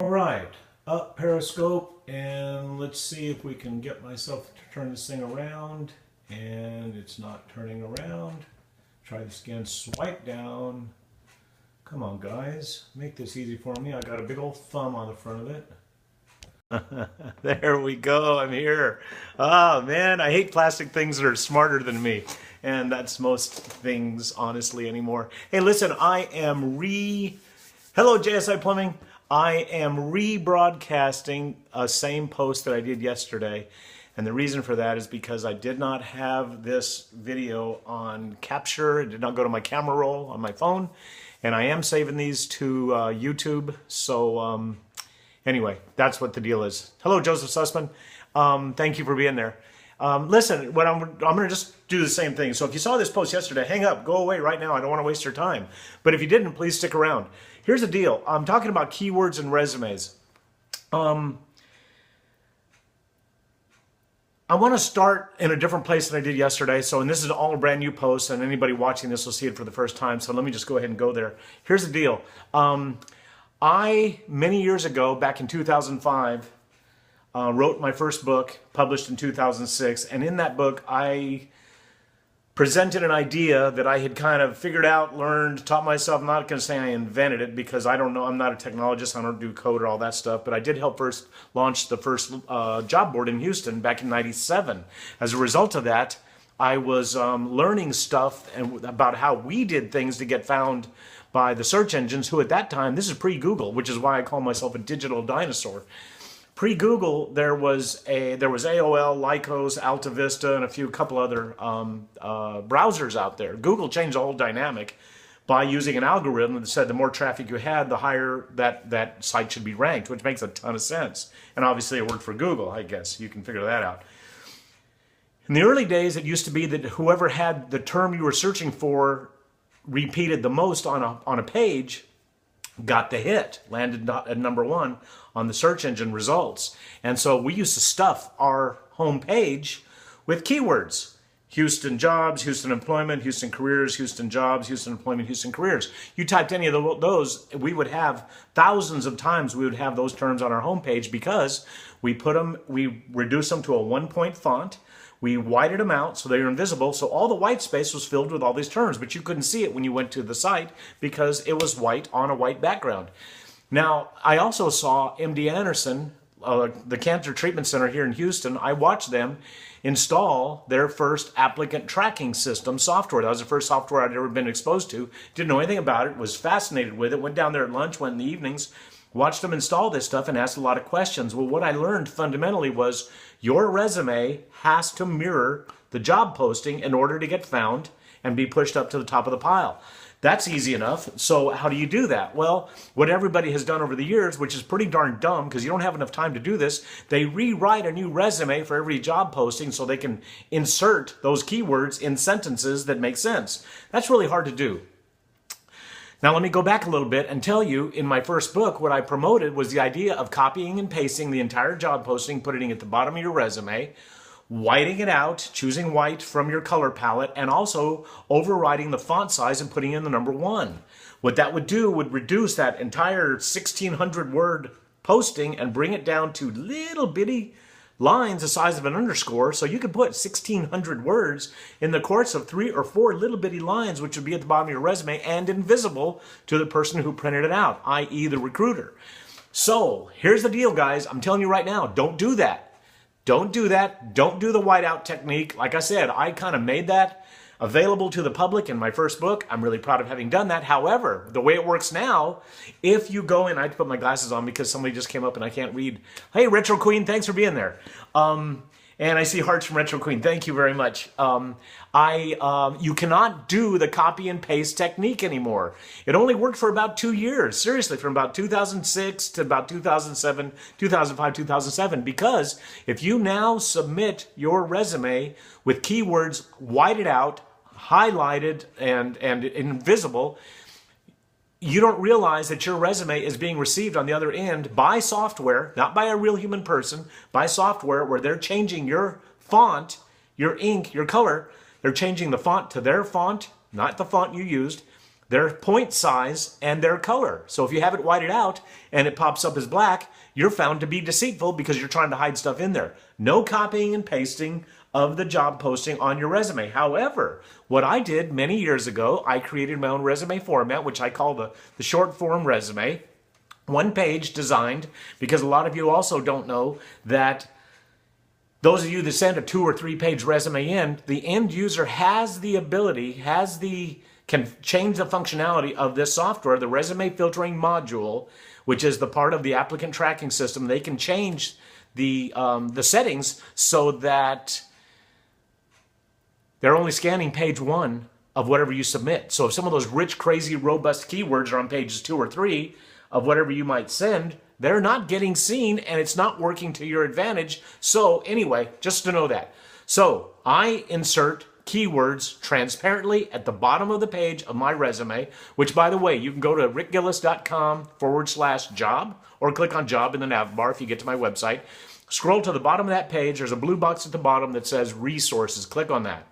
All right, up Periscope, and let's see if we can get myself to turn this thing around, and it's not turning around. Try this again, swipe down. Come on, guys, make this easy for me. I got a big old thumb on the front of it. There we go, I'm here. Oh man, I hate plastic things that are smarter than me. And that's most things, honestly, anymore. Hey, listen, Hello, JSI Plumbing. I am rebroadcasting a same post that I did yesterday. And the reason for that is because I did not have this video on capture. It did not go to my camera roll on my phone. And I am saving these to YouTube. So anyway, that's what the deal is. Hello, Joseph Sussman. Thank you for being there. Listen, I'm going to just do the same thing. So if you saw this post yesterday, hang up, go away right now. I don't want to waste your time. But if you didn't, please stick around. Here's the deal. I'm talking about keywords and resumes. I want to start in a different place than I did yesterday. So, and this is all a brand new post, and anybody watching this will see it for the first time. So let me just go ahead and go there. Here's the deal. Many years ago, back in 2005, wrote my first book, published in 2006. And in that book, I presented an idea that I had kind of figured out, learned, taught myself. I'm not going to say I invented it because I don't know. I'm not a technologist. I don't do code or all that stuff. But I did help first launch the first job board in Houston back in '97. As a result of that, I was learning stuff about how we did things to get found by the search engines, who at that time, this is pre-Google, which is why I call myself a digital dinosaur. Pre-Google, there was AOL, Lycos, AltaVista, and a couple other browsers out there. Google changed the whole dynamic by using an algorithm that said the more traffic you had, the higher that site should be ranked, which makes a ton of sense. And obviously it worked for Google, I guess. You can figure that out. In the early days, it used to be that whoever had the term you were searching for repeated the most on a page got the hit, landed at number one on the search engine results. And so we used to stuff our home page with keywords. Houston jobs, Houston employment, Houston careers, Houston jobs, Houston employment, Houston careers. You typed any of those, we would have thousands of times we would have those terms on our homepage because we reduced them to a 1-point font. We whited them out so they were invisible, so all the white space was filled with all these terms, but you couldn't see it when you went to the site because it was white on a white background. Now, I also saw MD Anderson, the Cancer Treatment Center here in Houston. I watched them install their first applicant tracking system software. That was the first software I'd ever been exposed to. Didn't know anything about it, was fascinated with it, went down there at lunch, went in the evenings, watched them install this stuff and asked a lot of questions. Well, what I learned fundamentally was your resume has to mirror the job posting in order to get found and be pushed up to the top of the pile. That's easy enough. So how do you do that? Well, what everybody has done over the years, which is pretty darn dumb because you don't have enough time to do this, they rewrite a new resume for every job posting so they can insert those keywords in sentences that make sense. That's really hard to do. Now let me go back a little bit and tell you, in my first book, what I promoted was the idea of copying and pasting the entire job posting, putting it at the bottom of your resume, whiting it out, choosing white from your color palette, and also overriding the font size and putting in the number 1. What that would do would reduce that entire 1,600 word posting and bring it down to little bitty lines the size of an underscore, so you could put 1,600 words in the course of 3 or 4 little bitty lines, which would be at the bottom of your resume and invisible to the person who printed it out, i.e. the recruiter. So here's the deal, guys. I'm telling you right now, don't do that. Don't do that. Don't do the whiteout technique. Like I said, I kind of made that available to the public in my first book. I'm really proud of having done that. However, the way it works now, if you go in, I had to put my glasses on because somebody just came up and I can't read. Hey, Retro Queen, thanks for being there. And I see hearts from Retro Queen. Thank you very much. You cannot do the copy and paste technique anymore. It only worked for about 2 years. Seriously, from about 2006 to about 2007, 2005, 2007. Because if you now submit your resume with keywords whited out, highlighted, and invisible, you don't realize that your resume is being received on the other end by software, not by a real human person, by software where they're changing your font, your ink, your color. They're changing the font to their font, not the font you used. their point size, and their color. So if you have it whited out and it pops up as black, you're found to be deceitful because you're trying to hide stuff in there. No copying and pasting of the job posting on your resume. However, what I did many years ago, I created my own resume format, which I call the short form resume. One page designed, because a lot of you also don't know that those of you that send a 2 or 3 page resume in, the end user has the ability, can change the functionality of this software, the resume filtering module, which is the part of the applicant tracking system. They can change the settings so that they're only scanning page 1 of whatever you submit. So if some of those rich, crazy, robust keywords are on pages 2 or 3 of whatever you might send, they're not getting seen and it's not working to your advantage. So anyway, just to know that. So I insert keywords transparently at the bottom of the page of my resume, which, by the way, you can go to rickgillis.com/job or click on job in the nav bar if you get to my website. Scroll to the bottom of that page. There's a blue box at the bottom that says resources. Click on that.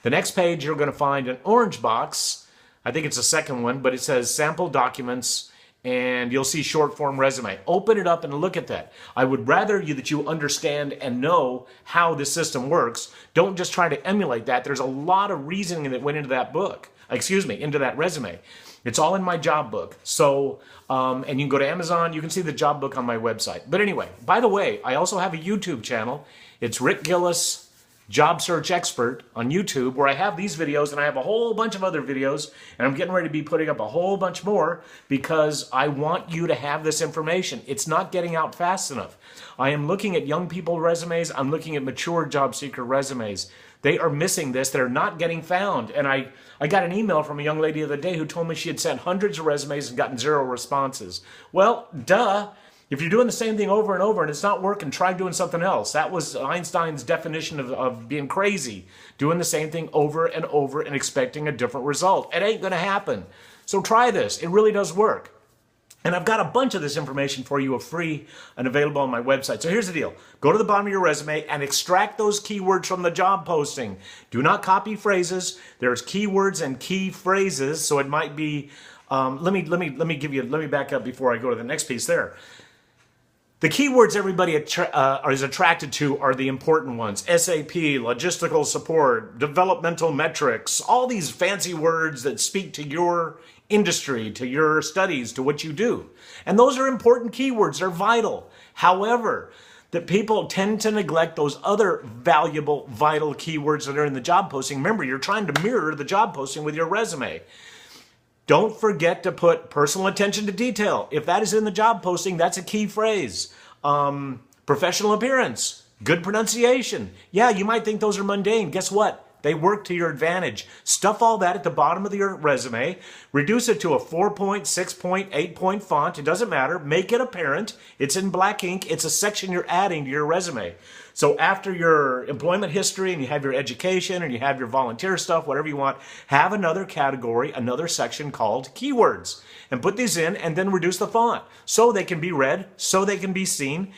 The next page, you're going to find an orange box. I think it's the second one, but it says sample documents, and you'll see short form resume. Open it up and look at that. I would rather that you understand and know how this system works. Don't just try to emulate that. There's a lot of reasoning that went into that book, into that resume. It's all in my job book. So, and you can go to Amazon. You can see the job book on my website. But anyway, by the way, I also have a YouTube channel. It's Rick Gillis Job Search Expert on YouTube, where I have these videos and I have a whole bunch of other videos, and I'm getting ready to be putting up a whole bunch more because I want you to have this information. It's not getting out fast enough. I am looking at young people resumes. I'm looking at mature job seeker resumes. They are missing this. They're not getting found. And I got an email from a young lady the other day who told me she had sent hundreds of resumes and gotten 0 responses. Well, duh. If you're doing the same thing over and over and it's not working, try doing something else. That was Einstein's definition of being crazy. Doing the same thing over and over and expecting a different result. It ain't going to happen. So try this. It really does work. And I've got a bunch of this information for you, free and available on my website. So here's the deal. Go to the bottom of your resume and extract those keywords from the job posting. Do not copy phrases. There's keywords and key phrases. So it might be, let me back up before I go to the next piece there. The keywords everybody is attracted to are the important ones. SAP, logistical support, developmental metrics, all these fancy words that speak to your industry, to your studies, to what you do. And those are important keywords. They're vital. However, that people tend to neglect those other valuable, vital keywords that are in the job posting. Remember, you're trying to mirror the job posting with your resume. Don't forget to put personal attention to detail. If that is in the job posting, that's a key phrase. Professional appearance, good pronunciation. Yeah, you might think those are mundane. Guess what? They work to your advantage. Stuff all that at the bottom of your resume. Reduce it to a 4-point, 6-point, 8-point font. It doesn't matter. Make it apparent. It's in black ink. It's a section you're adding to your resume. So after your employment history and you have your education and you have your volunteer stuff, whatever you want, have another category, another section called keywords. And put these in and then reduce the font so they can be read, so they can be seen.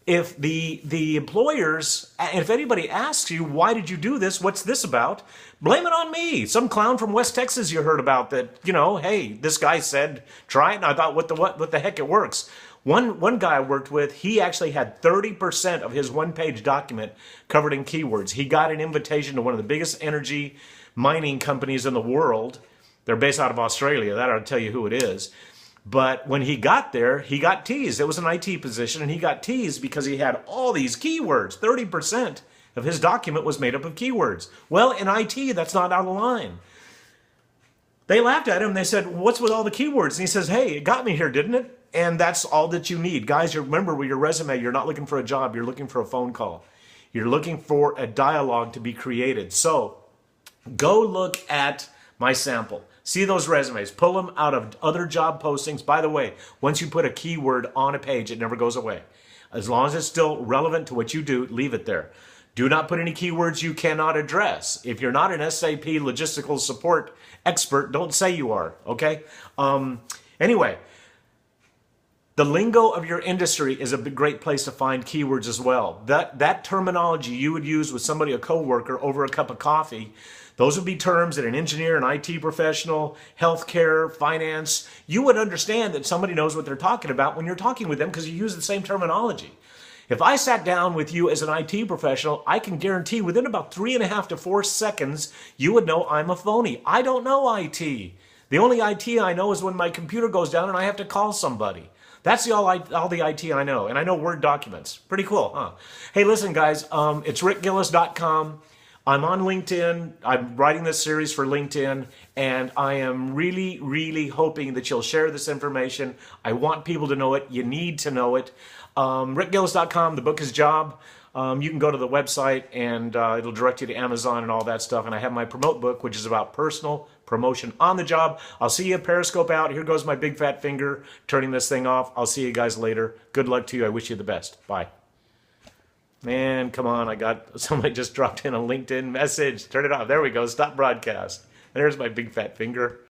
If the employers, if anybody asks you, why did you do this? What's this about? Blame it on me. Some clown from West Texas you heard about that, you know, hey, this guy said, try it. And I thought, what the heck, it works. One guy I worked with, he actually had 30% of his one-page document covered in keywords. He got an invitation to one of the biggest energy mining companies in the world. They're based out of Australia. That ought to tell you who it is. But when he got there, he got teased. It was an IT position, and he got teased because he had all these keywords. 30% of his document was made up of keywords. Well, in IT, that's not out of line. They laughed at him. They said, what's with all the keywords? And he says, hey, it got me here, didn't it? And that's all that you need. Guys, you remember with your resume, you're not looking for a job. You're looking for a phone call. You're looking for a dialogue to be created. So go look at my sample. See those resumes. Pull them out of other job postings. By the way, once you put a keyword on a page, it never goes away. As long as it's still relevant to what you do, leave it there. Do not put any keywords you cannot address. If you're not an SAP logistical support expert, don't say you are, okay? Anyway, The lingo of your industry is a great place to find keywords as well. That terminology you would use with somebody, a coworker, over a cup of coffee, those would be terms that an engineer, an IT professional, healthcare, finance, you would understand that somebody knows what they're talking about when you're talking with them because you use the same terminology. If I sat down with you as an IT professional, I can guarantee within about 3.5 to 4 seconds, you would know I'm a phony. I don't know IT. The only IT I know is when my computer goes down and I have to call somebody. That's all the IT I know. And I know Word documents. Pretty cool, huh? Hey, listen, guys, it's rickgillis.com. I'm on LinkedIn. I'm writing this series for LinkedIn, and I am really, really hoping that you'll share this information. I want people to know it. You need to know it. rickgillis.com, the book is Job. You can go to the website, and it'll direct you to Amazon and all that stuff. And I have my Promote book, which is about personal promotion on the job. I'll see you at Periscope out. Here goes my big fat finger turning this thing off. I'll see you guys later. Good luck to you. I wish you the best. Bye. Man, come on. Somebody just dropped in a LinkedIn message. Turn it off. There we go. Stop broadcast. There's my big fat finger.